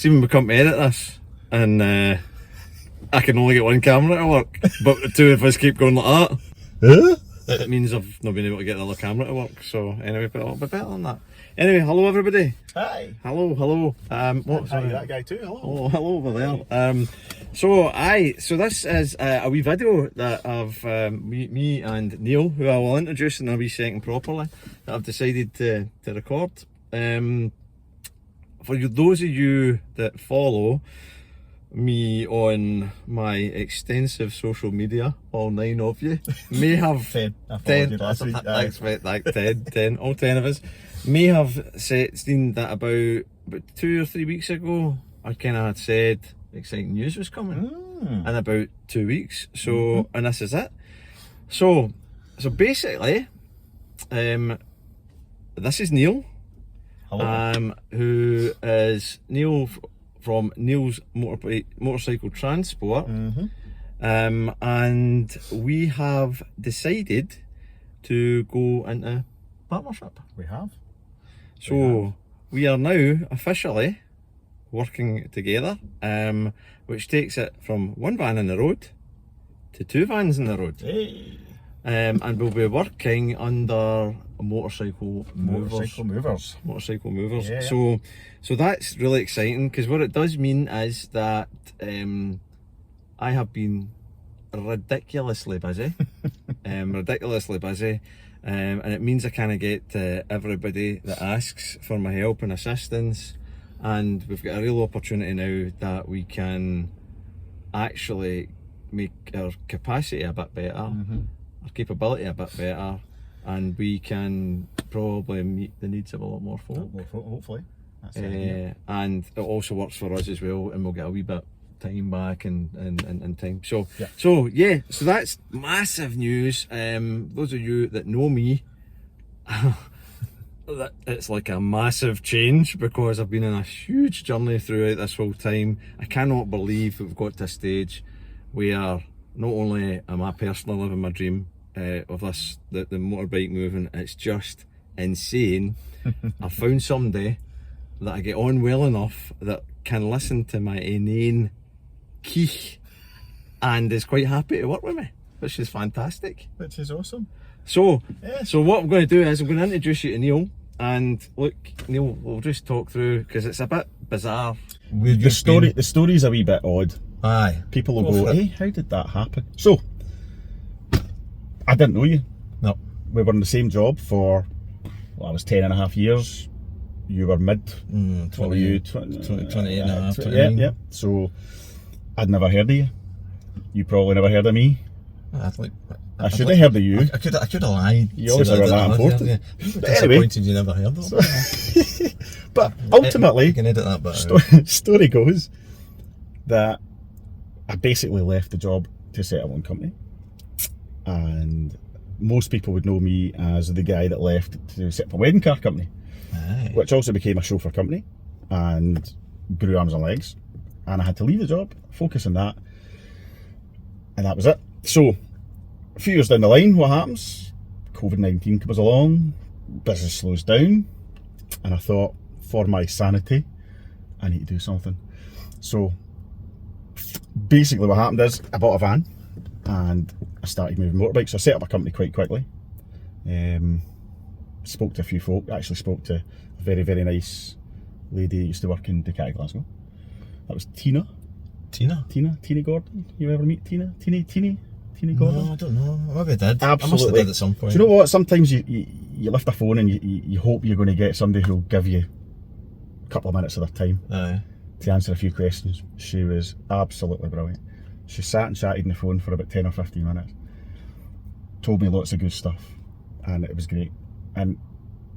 See when we come to edit this, and I can only get one camera to work, but the two of us keep going like that. It means I've not been able to get the other camera to work. So anyway, but it'll be better than that. Anyway, hello everybody. Hi. Hello. Hi, that guy too. Hello. Oh, hello over there. So this is a wee video that I've me and Neil, who I will introduce in a wee second properly, that I've decided to record. For those of you that follow me on my extensive social media, all 9 of you may have 10. I followed 10. you last week. Thanks, mate. Like 10, all 10 of us may have seen that about 2 or 3 weeks ago. I kind of had said exciting news was coming in about 2 weeks. So and this is it. So basically, this is Neil. Hello. Who is Neil from Neil's Motorcycle Transport. And we have decided to go into partnership. We have. So we are now officially working together, which takes it from 1 van in the road to 2 vans in the road. Hey. And we'll be working under Motorcycle Movers. Yeah. So that's really exciting, because what it does mean is that I have been ridiculously busy, and it means I kind of get everybody that asks for my help and assistance, and we've got a real opportunity now that we can actually make our capacity a bit better, our capability a bit better, and we can probably meet the needs of a lot more folk. Hopefully. That's the idea. And it also works for us as well, and we'll get a wee bit time back and time. So that's massive news. Those of you that know me, that it's like a massive change, because I've been on a huge journey throughout this whole time. I cannot believe we've got to a stage where not only am I personally living my dream of this, the motorbike movement, it's just insane. I found somebody that I get on well enough that can listen to my inane keech and is quite happy to work with me, which is fantastic. Which is awesome. So what I'm going to do is I'm going to introduce you to Neil. And look, Neil, we'll just talk through, because it's a bit bizarre. The story's a wee bit odd. Aye. People will go, hey, how did that happen? So, I didn't know you. No. We were in the same job for, I was 10 and a half years. You were mid. 28 and a half. Yeah. So, I'd never heard of you. You probably never heard of me. I should have heard of you. I could have lied. You always were that important. But anyway, you never heard of me. But ultimately, you can edit that bit. Story goes that I basically left the job to set up my own company, and most people would know me as the guy that left to set up a wedding car company, which also became a chauffeur company and grew arms and legs, and I had to leave the job, focus on that, and that was it. So a few years down the line, what happens? COVID-19 comes along, business slows down, and I thought, for my sanity, I need to do something. So basically what happened is I bought a van and I started moving motorbikes. So I set up a company quite quickly. Spoke to a few folk, actually spoke to a very, very nice lady who used to work in Decathlon Glasgow. That was Tina Gordon. You ever meet Tina Gordon? No, I don't know. Maybe I did. Absolutely. I must have did at some point. Do you know what? Sometimes you lift a phone and you hope you're going to get somebody who'll give you a couple of minutes of their time to answer a few questions. She was absolutely brilliant. She sat and chatted on the phone for about 10 or 15 minutes. Told me lots of good stuff, and it was great. And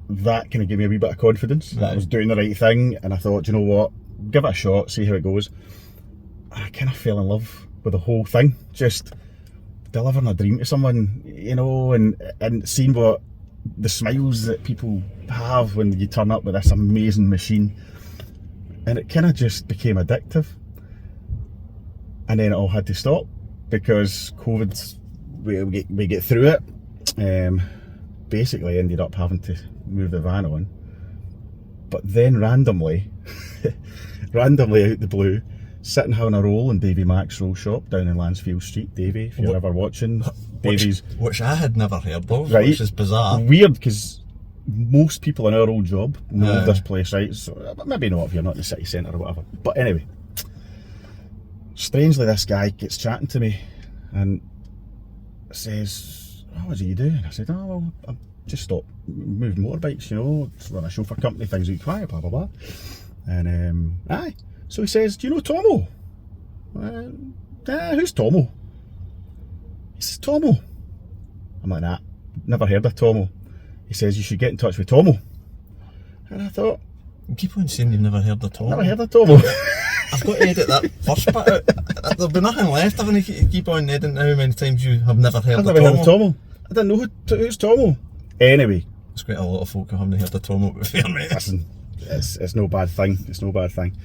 that kind of gave me a wee bit of confidence that I was doing the right thing, and I thought, you know what, give it a shot, see how it goes. I kind of fell in love with the whole thing, just delivering a dream to someone, you know, and seeing what the smiles that people have when you turn up with this amazing machine. And it kind of just became addictive. And then it all had to stop because COVID, we get through it. Basically ended up having to move the van on. But then randomly, randomly out the blue, sitting having a roll in Davy Mack's roll shop down in Lansfield Street. Davy, if you're ever watching, Davy's... Which I had never heard of, right, which is bizarre. Weird, because most people in our old job know this place, right? So maybe not if you're not in the city centre or whatever. But anyway, strangely this guy gets chatting to me and says, "Oh, what are you doing?" I said, "Oh, well, I've just stopped moving motorbikes, you know, run a chauffeur company, things are quiet, blah, blah, blah." And aye. So he says, "Do you know Tomo?" Who's Tomo? He says, "Tomo." I'm like, "Nah, never heard of Tomo." He says, "You should get in touch with Tomo." And I thought, you keep on saying you've never heard of Tomo. Never heard of Tomo. I've got to edit that first bit out. There'll be nothing left. I'm going to keep on editing how many times you have never heard of Tomo. I've never heard of Tomo. I didn't know who's Tomo. Anyway. There's quite a lot of folk who haven't heard of Tomo before, mate. Listen, it's no bad thing. It's no bad thing.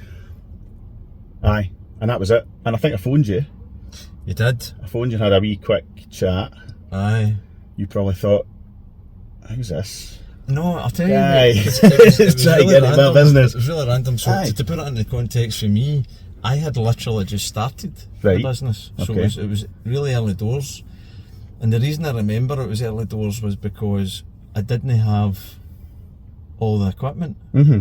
Aye, and that was it. And I think I phoned you. You did? I phoned you and had a wee quick chat. Aye. You probably thought, "Who's this?" No, I'll tell you. Aye. It was Trying really to get random. business. It was really random. So Aye. to put it into context for me, I had literally just started Right. the business. So Okay. it was really early doors. And the reason I remember it was early doors was because I didn't have all the equipment. Mm-hmm.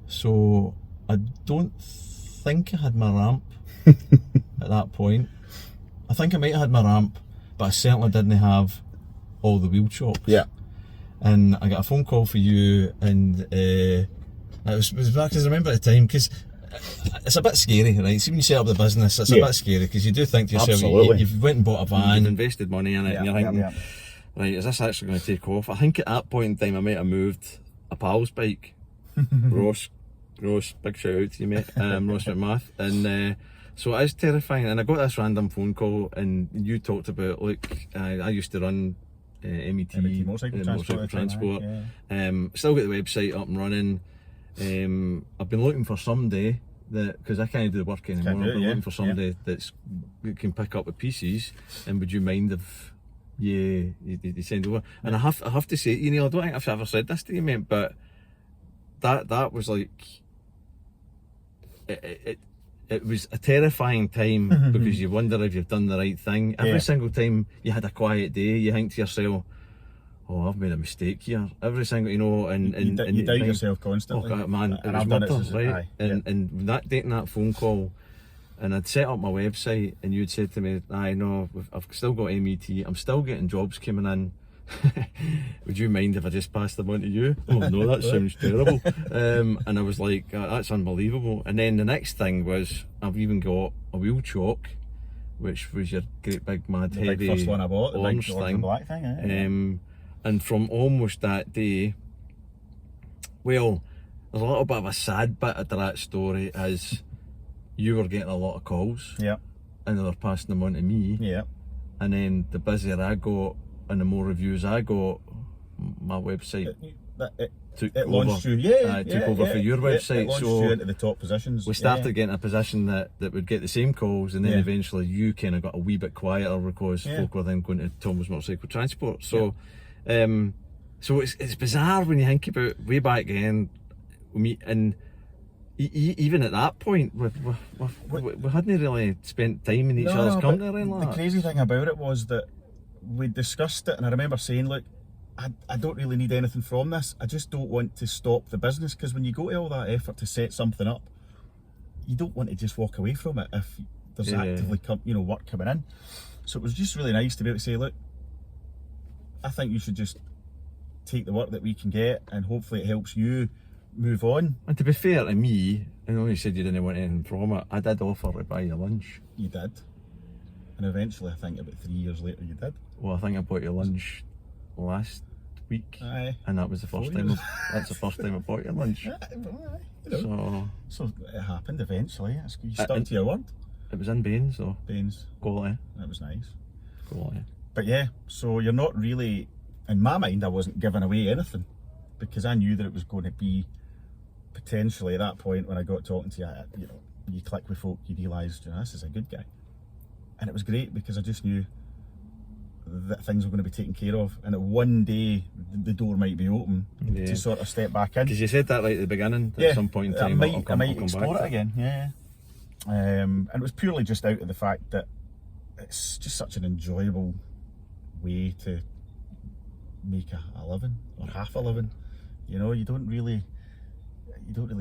So I don't think I had my ramp at that point. I think I might have had my ramp, but I certainly didn't have all the wheel chocks. Yeah. And I got a phone call for you, and it was back, because I remember at the time, because it's a bit scary, right? See, when you set up the business, it's a bit scary, because you do think to yourself, you've went and bought a van, you've invested money in it, and you're thinking, right, is this actually going to take off? I think at that point in time I might have moved a pal's bike. Ross, big shout out to you, mate. Ross McMath. And so it is terrifying. And I got this random phone call, and you talked about, look, I used to run MET motorcycle transport. Still got the website up and running. I've been looking for somebody that, because I can't do the work anymore, I've been looking for somebody that can pick up the pieces. And would you mind if you send over? And I have to say, you know, I don't think I've ever said this to you, mate, but that was like, it was a terrifying time, because you wonder if you've done the right thing. Every single time you had a quiet day, you think to yourself, "Oh, I've made a mistake here." Every single, you know, and you doubt yourself constantly. Oh, man, and it I've was done mental, it, right? And that dating that phone call, and I'd set up my website, and you'd said to me, "I know, I've still got MET. I'm still getting jobs coming in. Would you mind if I just passed them on to you?" "Oh no, that sounds terrible." And I was like, "That's unbelievable." And then the next thing was, I've even got a wheel chock, which was your great big mad heavy big first one I bought, the orange big orange and black thing. And from almost that day, well, there's a little bit of a sad bit of that story, as you were getting a lot of calls, and they were passing them on to me, and then the busier I got and the more reviews I got, my website took over for your website. It launched so you into the top positions. we started getting a position that would get the same calls, and then eventually you kind of got a wee bit quieter, because folk were then going to Tomo's Motorcycle Transport. So so it's bizarre when you think about way back then, and even at that point we hadn't really spent time in each other's company or anything like that. The crazy thing about it was that we discussed it, and I remember saying, "Look, I don't really need anything from this. I just don't want to stop the business," because when you go to all that effort to set something up, you don't want to just walk away from it if there's actively work coming in. So it was just really nice to be able to say, "Look, I think you should just take the work that we can get, and hopefully it helps you move on." And to be fair to me, I know you said you didn't want anything from it, I did offer to buy you lunch. You did. And eventually, I think about 3 years later, you did. Well, I think I bought you lunch last week, and that was the first time. That's the first time I bought you lunch. So it happened eventually. You stuck to your word. It was in Baines, though. Baines. Quality. That was nice. Quality. But yeah, so you're not really, in my mind, I wasn't giving away anything, because I knew that it was going to be potentially at that point when I got talking to you, you click with folk, you realise, this is a good guy. And it was great, because I just knew that things were going to be taken care of, and that one day the door might be open to sort of step back in. Because you said that right at the beginning, at some point in time, I might I'll come explore back it again, yeah. And it was purely just out of the fact that it's just such an enjoyable way to make a living, or half a living. You know, you don't really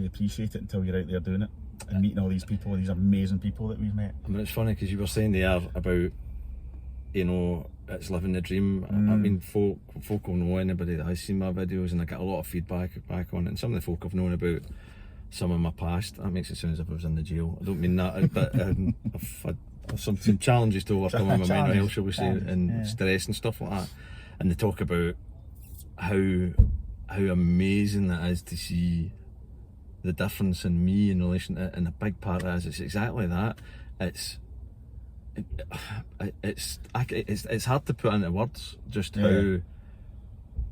appreciate it until you're out there doing it and meeting all these people, these amazing people that we've met. I mean, it's funny because you were saying there about, you know, it's living the dream. I mean, folk will know, anybody that has seen my videos, and I get a lot of feedback back on it, and some of the folk have known about some of my past. That makes it sound as if I was in the jail. I don't mean that, but I've had some challenges to overcome in my mental health, shall we say, and stress and stuff like that. And they talk about how amazing it is to see the difference in me in relation to it, and a big part is it's exactly that. It's hard to put into words just how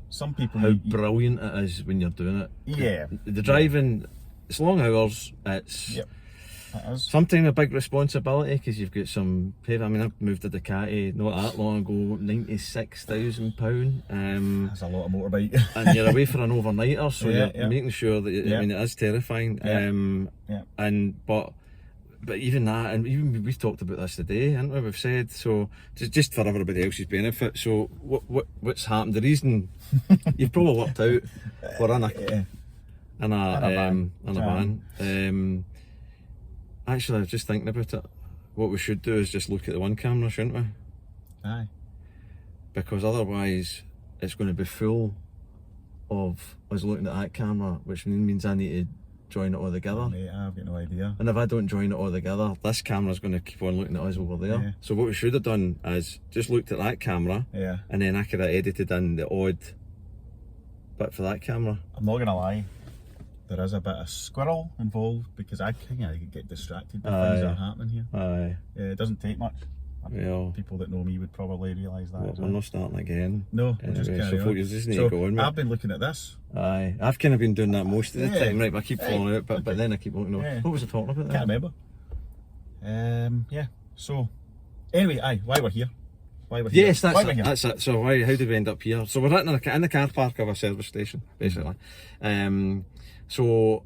some people how brilliant it is when you're doing it. Yeah, the driving, it's long hours. It's sometimes a big responsibility because you've got some heavy. I mean, I moved a Ducati not that long ago, £96,000. That's a lot of motorbike. And you're away for an overnighter, so you're making sure that I mean, it is terrifying. And but even that, and even we've talked about this today, haven't we? We've said, so just for everybody else's benefit. So what's happened? The reason you've probably worked out we're in a van. Actually, I was just thinking about it. What we should do is just look at the one camera, shouldn't we? Aye. Because otherwise, it's going to be full of us looking at that camera, which means I need to join it all together. Mate, I've got no idea. And if I don't join it all together, this camera's going to keep on looking at us over there. Yeah. So what we should have done is just looked at that camera, and then I could have edited in the odd bit for that camera. I'm not going to lie. There is a bit of squirrel involved because I kind of get distracted by things that are happening here. It doesn't take much. People that know me would probably realise that. We're not starting again. No, anyway, just carry on. You just need to go on. I've been looking at this. I've kind of been doing that most of the time, right? But I keep falling out, but then I keep looking over. What was I talking about? Can't remember. So, anyway, why we're here. Yes, that's it. So how did we end up here? So we're in the car park of a service station, basically. So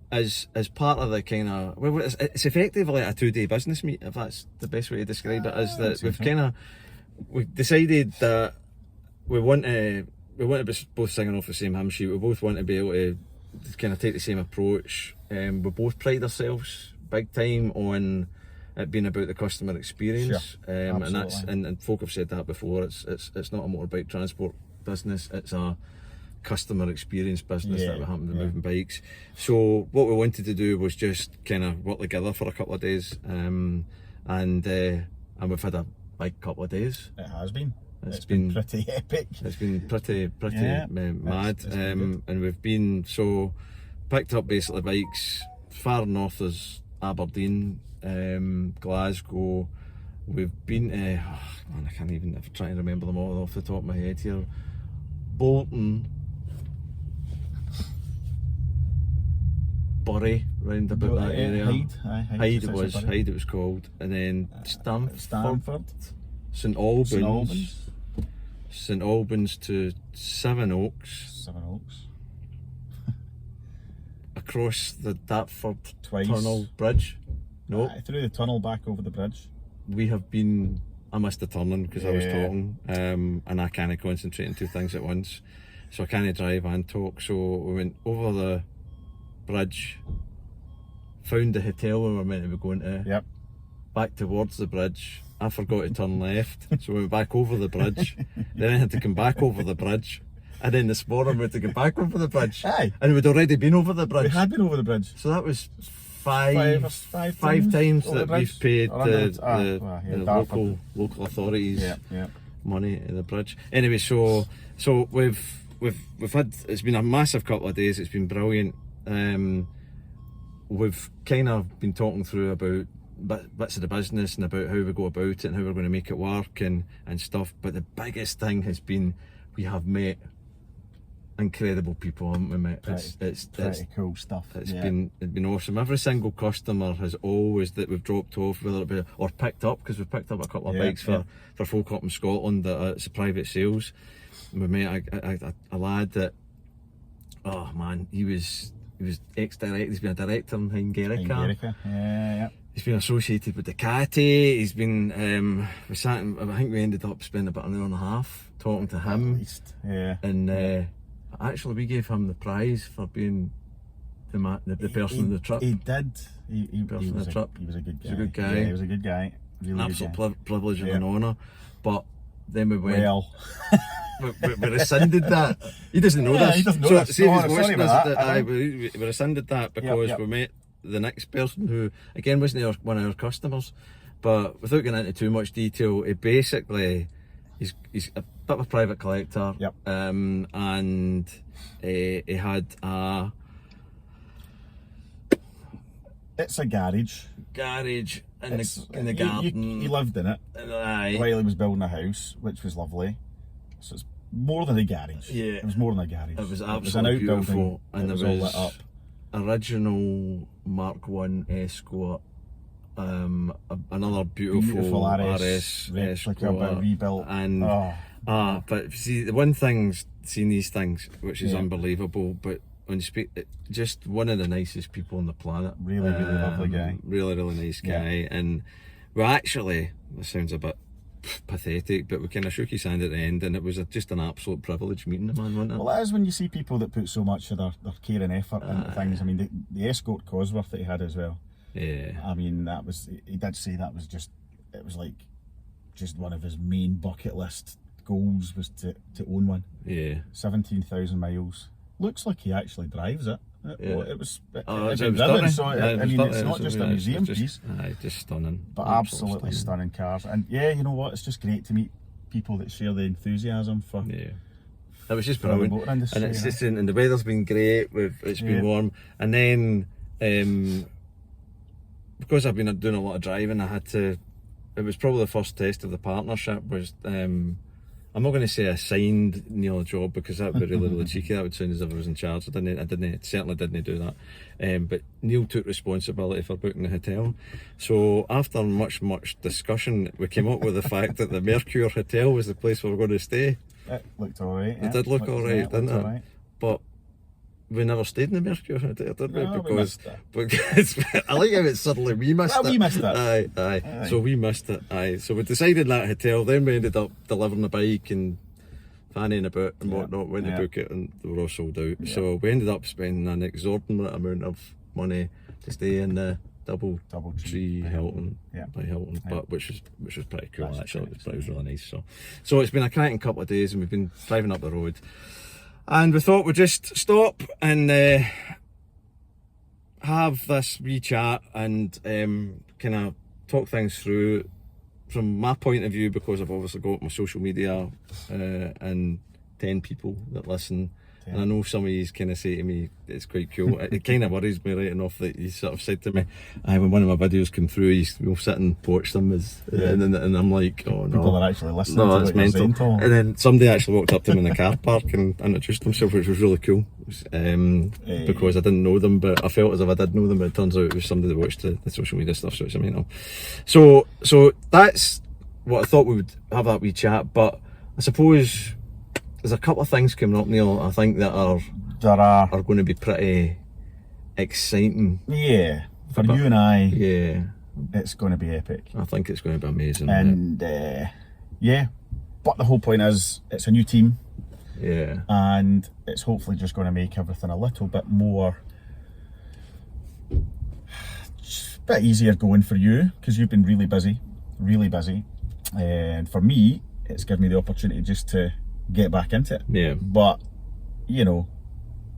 as part of the kind of, well, it's effectively a 2-day business meet, if that's the best way to describe it, is that we've decided that we want to be both singing off the same hymn sheet. We both want to be able to kind of take the same approach. We both pride ourselves big time on it being about the customer experience. And folk have said that before. It's not a motorbike transport business. It's a customer experience business that we happen to moving bikes. So what we wanted to do was just kind of work together for a couple of days, and we've had a big couple of days. It has been. It's been pretty epic. It's been pretty mad. And we've been picked up basically bikes far north as Aberdeen, Glasgow. We've been to, I can't even, I'm trying to remember them all off the top of my head here. Bolton, Bury, round about that area. Hyde it was called, and then Stanford, St Albans to Seven Oaks. Across the Dartford Tunnel Bridge. Through the tunnel back over the bridge. We have been, I missed the turning because I was talking, and I can't concentrate on two things at once, so I can't drive and talk. So we went over the bridge, found the hotel we were meant to be going to, back towards the bridge. I forgot to turn left, so we went back over the bridge. Then I had to come back over the bridge, and then this morning we had to go back over the bridge. And we'd already been over the bridge. We had been over the bridge. So that was five times that we've paid the local authorities money to the bridge. Anyway, so we've had, it's been a massive couple of days. It's been brilliant. We've kind of been talking through about bits of the business and about how we go about it and how we're going to make it work and stuff. But the biggest thing has been we have met incredible people, haven't we, mate? It's pretty cool stuff. It's been awesome. Every single customer has always that we've dropped off, whether it be or picked up, because we've picked up a couple of bikes for folk up in Scotland that it's a private sales. And we met a lad that, oh man, he was ex-director. He's been a director in Hungarica. Yeah. He's been associated with Ducati. He's been I think we ended up spending about an hour and a half talking to him. At least. Yeah. And actually we gave him the prize for being the person in the trip. He did. He was was a good guy. He was a good guy. Really Absolute privilege and an honour. But then we went. Well, we rescinded that. He doesn't know this. He doesn't know this. See if he's Sorry watching about this. that. We rescinded that because we met the next person who, again, wasn't one of our customers. But without getting into too much detail, he basically he's a bit of a private collector. Yep. And he had a. It's a garage in the garden. He lived in it Aye. while he was building a house, which was lovely. So it's more than a garage. Yeah. It was more than a garage. It was an absolutely beautiful, and it there was was all lit up. original Mark 1 Escort, another beautiful RS replica, but Escort, rebuilt. And but see, the one thing, seeing these things, which is unbelievable, but when you speak, just one of the nicest people on the planet. Really lovely guy. Really nice guy. And we actually, this sounds a bit pathetic, but we kind of shook his hand at the end, and it was just an absolute privilege meeting the man, wasn't it? Well, it is when you see people that put so much of their care and effort into things. I mean, the Escort Cosworth that he had as well. Yeah. I mean, he did say that was it was like just one of his main bucket list goals was to own one. Yeah. 17,000 miles. Looks like he actually drives it. It was driven, so I mean, it's not just a museum piece. Just stunning. But absolutely stunning cars. And yeah, you know what? It's just great to meet people that share the enthusiasm for. Yeah. It was just brilliant. The motor industry, and it's just and the weather's been great. It's been warm, and then because I've been doing a lot of driving, I had to. It was probably the first test of the partnership. Was I'm not going to say I signed Neil a job, because that would be really cheeky. That would sound as if I was in charge. I certainly didn't do that. But Neil took responsibility for booking the hotel. So after much discussion, we came up with the fact that the Mercure Hotel was the place we were going to stay. It looked alright. It did look alright, didn't it? Right. But we never stayed in the Mercure Hotel, did we? No, because I like how it's suddenly we missed it. We missed it. Aye. So we missed it. Aye. So we decided that hotel. Then we ended up delivering the bike and fanning about and whatnot. Went to book it, and they were all sold out. Yeah. So we ended up spending an exorbitant amount of money to stay in the double tree Hilton by Hilton, but which was pretty cool. That's actually, it was really nice. So it's been a cracking couple of days, and we've been driving up the road. And we thought we'd just stop and have this wee chat and kind of talk things through from my point of view, because I've obviously got my social media and 10 people that listen. And I know some of you kind of say to me, it's quite cool. It kind of worries me right enough that you sort of said to me, when one of my videos came through, we'll sit and watch them and I'm like, oh no. People are actually listening to what you're saying, Tom. And then somebody actually walked up to me in the car park and introduced himself, which was really cool. Because I didn't know them, but I felt as if I did know them, but it turns out it was somebody that watched the social media stuff, so it's amazing. So that's what I thought we would have, that wee chat. But I suppose there's a couple of things coming up, Neil, I think that are going to be pretty exciting. Yeah, for you and I, it's going to be epic. I think it's going to be amazing. And but the whole point is, it's a new team. Yeah. And it's hopefully just going to make everything a little bit more, just a bit easier going for you, because you've been really busy. And for me, it's given me the opportunity just to get back into it. Yeah. But you know,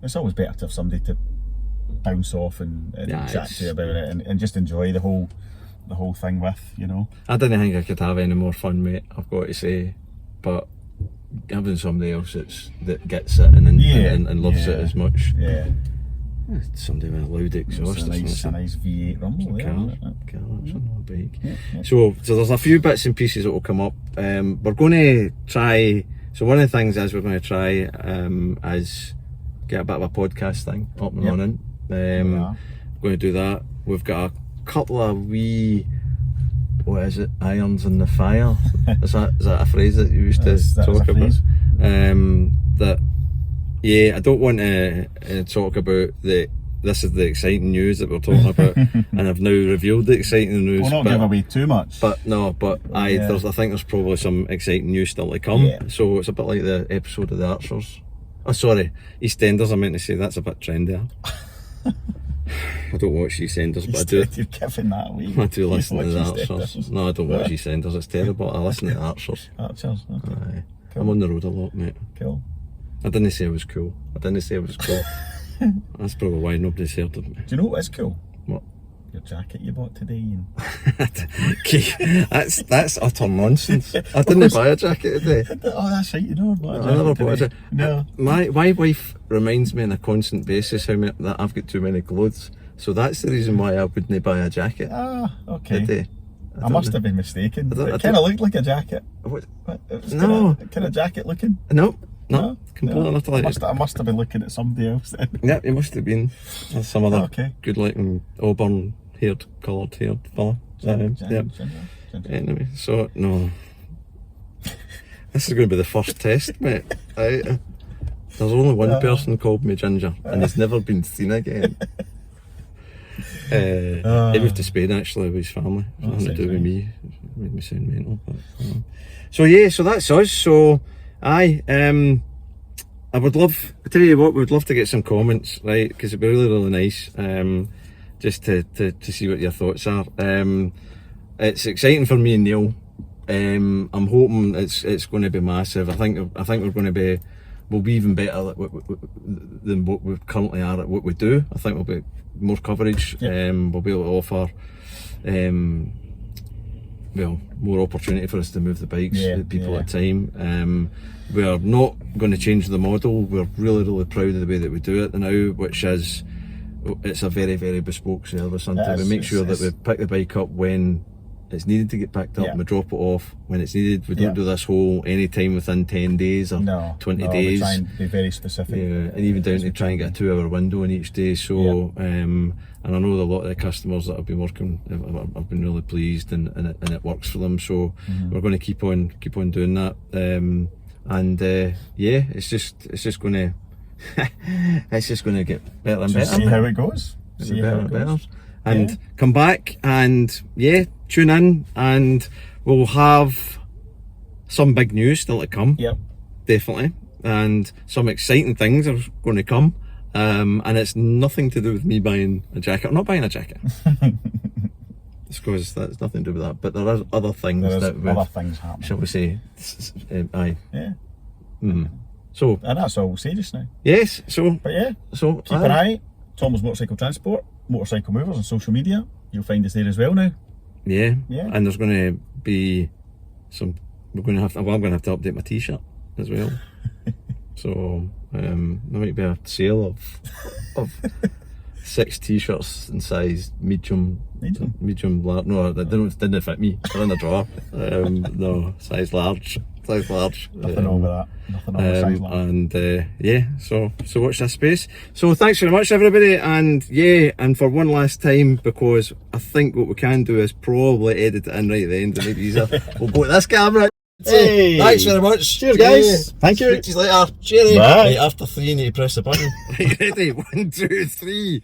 it's always better to have somebody to bounce off and chat to you about it and just enjoy the whole thing with, you know. I didn't think I could have any more fun, mate, I've got to say. But having somebody else that gets it and loves it as much. Yeah. Somebody with a loud exhaust. It's a nice V8 rumble there. So there's a few bits and pieces that will come up. We're going to try So one of the things is we're going to try is get a bit of a podcast thing up and running. We're going to do that. We've got a couple of wee, what is it, irons in the fire. is that a phrase that you used to talk about? That, yeah, I don't want to talk about this is the exciting news that we're talking about, and I've now revealed the exciting news. We'll not give away too much. But no, I think there's probably some exciting news still to come. Yeah. So it's a bit like the episode of The Archers. Oh, sorry, EastEnders. I meant to say that's a bit trendier. I don't watch EastEnders, but I do. You're giving that away. I do listen to The Archers. No, I don't watch EastEnders. It's terrible. I listen to The Archers. Archers. Okay. Aye. Cool. I'm on the road a lot, mate. Cool. I didn't say I was cool. That's probably why nobody's heard of me. Do you know what is cool? What? Your jacket you bought today. And... Okay, that's utter nonsense. I didn't buy a jacket today. Oh, that's right. You know, I never bought a jacket. No. My wife reminds me on a constant basis that I've got too many clothes. So that's the reason why I wouldn't buy a jacket. Ah, okay. Today. I must have been mistaken. I It kind of looked like a jacket. What? It was No. kind of jacket looking. No, completely No. utterly. I must have been looking at somebody else then. Yeah, it must have been some other Okay. good-looking auburn-haired, coloured-haired fella. Yeah. Anyway, so no, this is going to be the first test, mate. There's only one person called me Ginger, and he's never been seen again. He moved to Spain actually with his family. Nothing to do with me. It made me sound mental. But, so yeah, so that's us. So I would love. I tell you what, we'd love to get some comments, right? Because it'd be really nice. Just to see what your thoughts are. It's exciting for me and Neil. I'm hoping it's going to be massive. I think we're going to be. We'll be even better than what we currently are at what we do. I think we'll be more coverage. We'll be able to offer more opportunity for us to move the bikes to people at a time. We're not going to change the model. We're really proud of the way that we do it now, which is it's a very bespoke service. And we make sure that we pick the bike up when it's needed to get picked up, and we drop it off when it's needed. We don't do this whole any time within 10 days or 20 days. We try and be very specific. Yeah, and even down to try and get a 2-hour window in each day. So, and I know that a lot of the customers that have been working have been really pleased, and it works for them. So we're going to keep on doing that. It's just going to it's just going to get better and better. See how it goes. And come back and tune in, and we'll have some big news still to come. Yep. Definitely. And some exciting things are going to come. And it's nothing to do with me buying a jacket. I'm not buying a jacket. It's because that's nothing to do with that. But there are other things other things happening. Shall we say? Aye. Yeah. So. And that's all we'll say just now. Yes. So. But yeah. So keep an eye. Thomas Motorcycle Transport, Motorcycle Movers on social media. You'll find us there as well now. Yeah. And there's going to be some. I'm going to have to update my T-shirt as well. So there might be a sale of 6 T-shirts in size medium, large. No, that didn't fit me. They're in the drawer. No, size large. Nothing wrong with that. Nothing wrong with size large. And so watch this space. So thanks very much, everybody. And for one last time, because I think what we can do is probably edit it in right at the end to make it easier. We'll go to this camera. Hey. Thanks very much. Cheers, guys. Thank you. Speak to you later. Cheerio. Bye. Right, after 3, you need to press the button. Right, ready? 1, 2, 3.